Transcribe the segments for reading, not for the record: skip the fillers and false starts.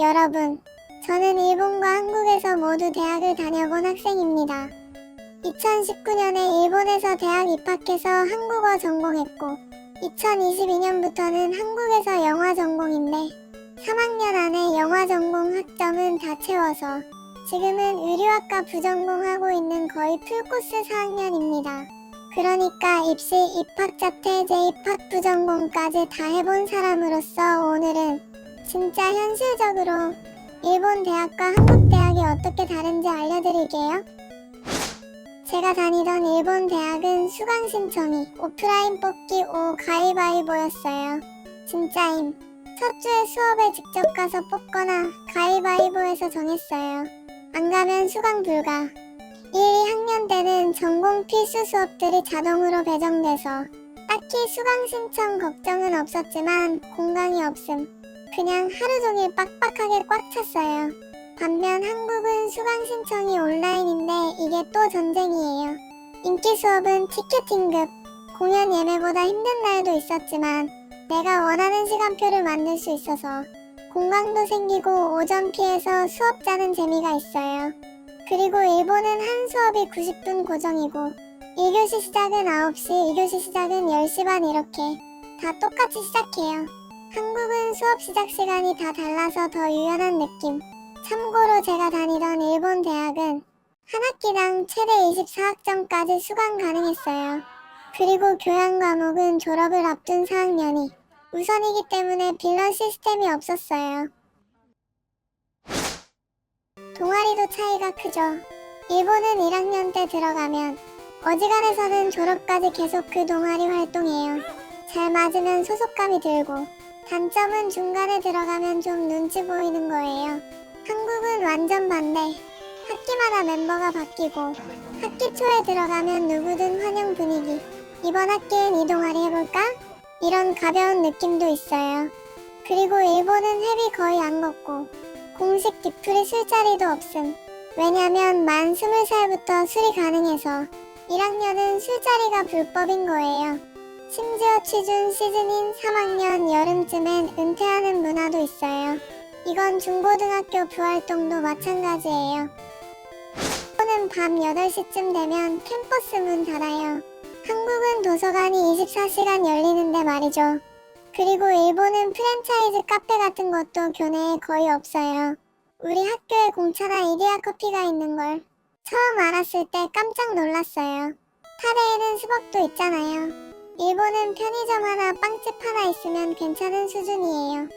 여러분, 저는 일본과 한국에서 모두 대학을 다녀본 학생입니다. 2019년에 일본에서 대학 입학해서 한국어 전공했고 2022년부터는 한국에서 영화 전공인데 3학년 안에 영화 전공 학점은 다 채워서 지금은 의류학과 부전공하고 있는 거의 풀코스 4학년입니다. 그러니까 입시, 입학자퇴, 재입학 부전공까지 다 해본 사람으로서 오늘은 진짜 현실적으로 일본 대학과 한국 대학이 어떻게 다른지 알려드릴게요. 제가 다니던 일본 대학은 수강 신청이 오프라인 뽑기 5 가위바위보였어요. 진짜임. 첫 주에 수업에 직접 가서 뽑거나 가위바위보해서 정했어요. 안 가면 수강 불가. 1, 2학년 때는 전공 필수 수업들이 자동으로 배정돼서 딱히 수강 신청 걱정은 없었지만 공강이 없음. 그냥 하루 종일 빡빡하게 꽉 찼어요. 반면 한국은 수강 신청이 온라인인데 이게 또 전쟁이에요. 인기 수업은 티켓팅급, 공연 예매보다 힘든 날도 있었지만 내가 원하는 시간표를 만들 수 있어서 공강도 생기고 오전 피해서 수업 짜는 재미가 있어요. 그리고 일본은 한 수업이 90분 고정이고 1교시 시작은 9시, 2교시 시작은 10시 반 이렇게 다 똑같이 시작해요. 한국은 수업 시작 시간이 다 달라서 더 유연한 느낌. 참고로 제가 다니던 일본 대학은 한 학기당 최대 24학점까지 수강 가능했어요. 그리고 교양 과목은 졸업을 앞둔 4학년이 우선이기 때문에 빌런 시스템이 없었어요. 동아리도 차이가 크죠. 일본은 1학년 때 들어가면 어지간해서는 졸업까지 계속 그 동아리 활동해요. 잘 맞으면 소속감이 들고 단점은 중간에 들어가면 좀 눈치 보이는 거예요. 한국은 완전 반대. 학기마다 멤버가 바뀌고 학기 초에 들어가면 누구든 환영 분위기. 이번 학기엔 이 동아리 해볼까? 이런 가벼운 느낌도 있어요. 그리고 일본은 회비 거의 안 걷고 공식 뒤풀이 술자리도 없음. 왜냐면 만 20살부터 술이 가능해서 1학년은 술자리가 불법인 거예요. 심지어 취준 시즌인 3학년 여름쯤엔 은퇴하는 문화도 있어요. 이건 중고등학교 부활동도 마찬가지예요. 일본은 밤 8시쯤 되면 캠퍼스 문 닫아요. 한국은 도서관이 24시간 열리는데 말이죠. 그리고 일본은 프랜차이즈 카페 같은 것도 교내에 거의 없어요. 우리 학교에 공차나 이디야 커피가 있는 걸 처음 알았을 때 깜짝 놀랐어요. 타데에는 스벅도 있잖아요. 일본은 편의점 하나, 빵집 하나 있으면 괜찮은 수준이에요.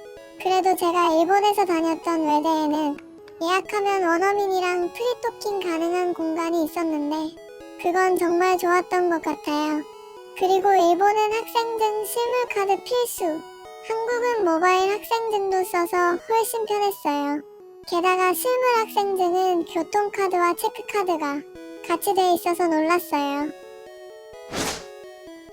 그래도 제가 일본에서 다녔던 외대에는 예약하면 원어민이랑 프리토킹 가능한 공간이 있었는데 그건 정말 좋았던 것 같아요. 그리고 일본은 학생증 실물카드 필수. 한국은 모바일 학생증도 써서 훨씬 편했어요. 게다가 실물 학생증은 교통카드와 체크카드가 같이 돼 있어서 놀랐어요.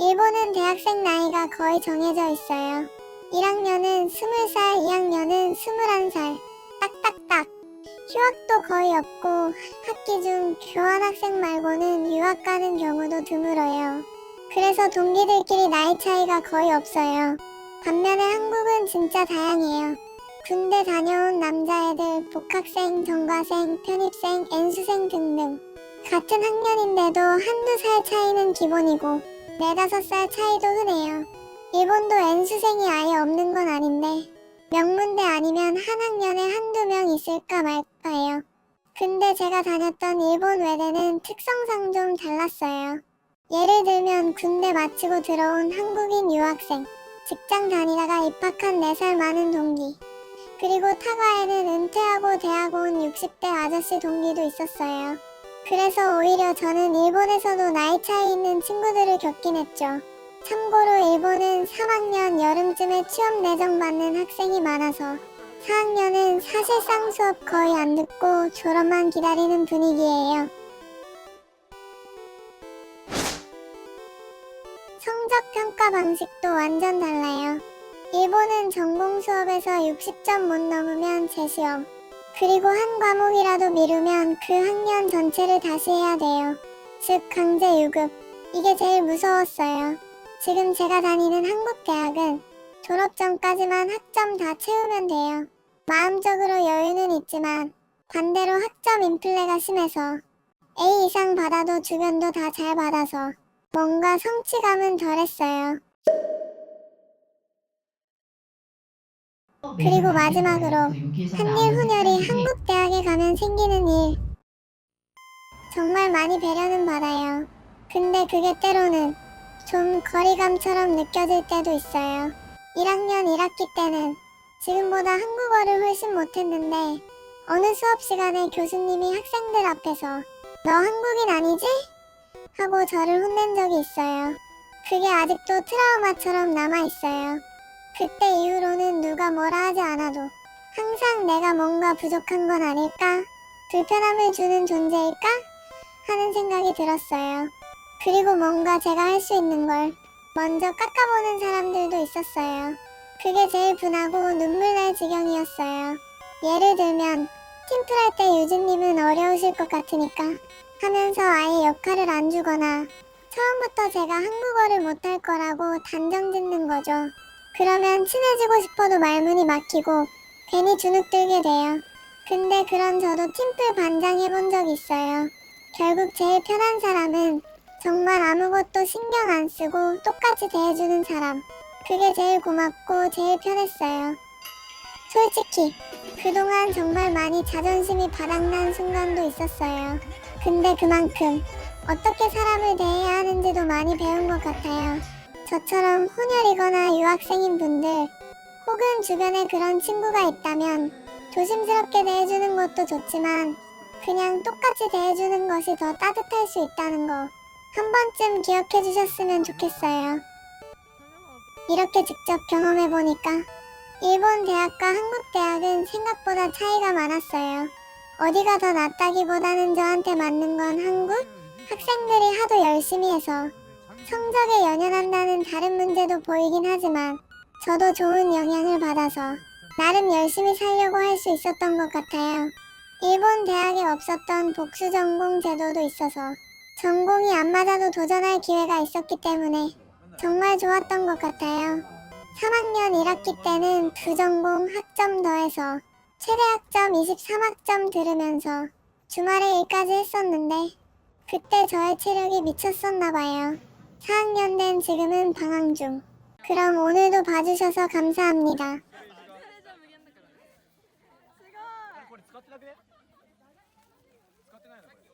일본은 대학생 나이가 거의 정해져 있어요. 1학년은 20살, 2학년은 21살. 딱딱딱. 휴학도 거의 없고 학기 중 교환학생 말고는 유학 가는 경우도 드물어요. 그래서 동기들끼리 나이 차이가 거의 없어요. 반면에 한국은 진짜 다양해요. 군대 다녀온 남자애들, 복학생, 전과생, 편입생, N수생 등등. 같은 학년인데도 한두 살 차이는 기본이고 4~5살 차이도 흔해요. 일본도 N수생이 아예 없는 건 아닌데 명문대 아니면 한 학년에 한두 명 있을까 말까예요. 근데 제가 다녔던 일본 외대는 특성상 좀 달랐어요. 예를 들면 군대 마치고 들어온 한국인 유학생, 직장 다니다가 입학한 4살 많은 동기, 그리고 타과에는 은퇴하고 대학 온 60대 아저씨 동기도 있었어요. 그래서 오히려 저는 일본에서도 나이 차이 있는 친구들을 겪긴 했죠. 참고로 일본은 3학년 여름쯤에 취업 내정 받는 학생이 많아서 4학년은 사실상 수업 거의 안 듣고 졸업만 기다리는 분위기예요. 성적 평가 방식도 완전 달라요. 일본은 전공 수업에서 60점 못 넘으면 재시험, 그리고 한 과목이라도 미루면 그 학년 전체를 다시 해야 돼요. 즉 강제 유급. 이게 제일 무서웠어요. 지금 제가 다니는 한국 대학은 졸업 전까지만 학점 다 채우면 돼요. 마음적으로 여유는 있지만 반대로 학점 인플레가 심해서 A 이상 받아도 주변도 다 잘 받아서 뭔가 성취감은 덜했어요. 그리고 마지막으로 한일 훈혈이 한국 대학에 가면 생기는 일. 정말 많이 배려는 받아요. 근데 그게 때로는 좀 거리감처럼 느껴질 때도 있어요. 1학년 1학기 때는 지금보다 한국어를 훨씬 못했는데 어느 수업 시간에 교수님이 학생들 앞에서 너 한국인 아니지? 하고 저를 혼낸 적이 있어요. 그게 아직도 트라우마처럼 남아있어요. 그때 이후로는 누가 뭐라 하지 않아도 항상 내가 뭔가 부족한 건 아닐까? 불편함을 주는 존재일까? 하는 생각이 들었어요. 그리고 뭔가 제가 할 수 있는 걸 먼저 깎아보는 사람들도 있었어요. 그게 제일 분하고 눈물 날 지경이었어요. 예를 들면 팀플 할 때 유진님은 어려우실 것 같으니까 하면서 아예 역할을 안 주거나 처음부터 제가 한국어를 못할 거라고 단정 짓는 거죠. 그러면 친해지고 싶어도 말문이 막히고 괜히 주눅 들게 돼요. 근데 그런 저도 팀플 반장 해본 적 있어요. 결국 제일 편한 사람은 정말 아무것도 신경 안 쓰고 똑같이 대해주는 사람. 그게 제일 고맙고 제일 편했어요. 솔직히 그동안 정말 많이 자존심이 바닥난 순간도 있었어요. 근데 그만큼 어떻게 사람을 대해야 하는지도 많이 배운 것 같아요. 저처럼 혼혈이거나 유학생인 분들 혹은 주변에 그런 친구가 있다면 조심스럽게 대해주는 것도 좋지만 그냥 똑같이 대해주는 것이 더 따뜻할 수 있다는 거 한 번쯤 기억해 주셨으면 좋겠어요. 이렇게 직접 경험해보니까 일본 대학과 한국 대학은 생각보다 차이가 많았어요. 어디가 더 낫다기보다는 저한테 맞는 건 한국 학생들이 하도 열심히 해서 성적에 연연한다는 다른 문제도 보이긴 하지만 저도 좋은 영향을 받아서 나름 열심히 살려고 할 수 있었던 것 같아요. 일본 대학에 없었던 복수 전공 제도도 있어서 전공이 안 맞아도 도전할 기회가 있었기 때문에 정말 좋았던 것 같아요. 3학년 1학기 때는 두 전공 학점 더해서 최대 학점 23학점 들으면서 주말에 일까지 했었는데 그때 저의 체력이 미쳤었나봐요. 4학년 된 지금은 방학 중. 그럼 오늘도 봐주셔서 감사합니다.これ使ってなくね？使ってないのこれ。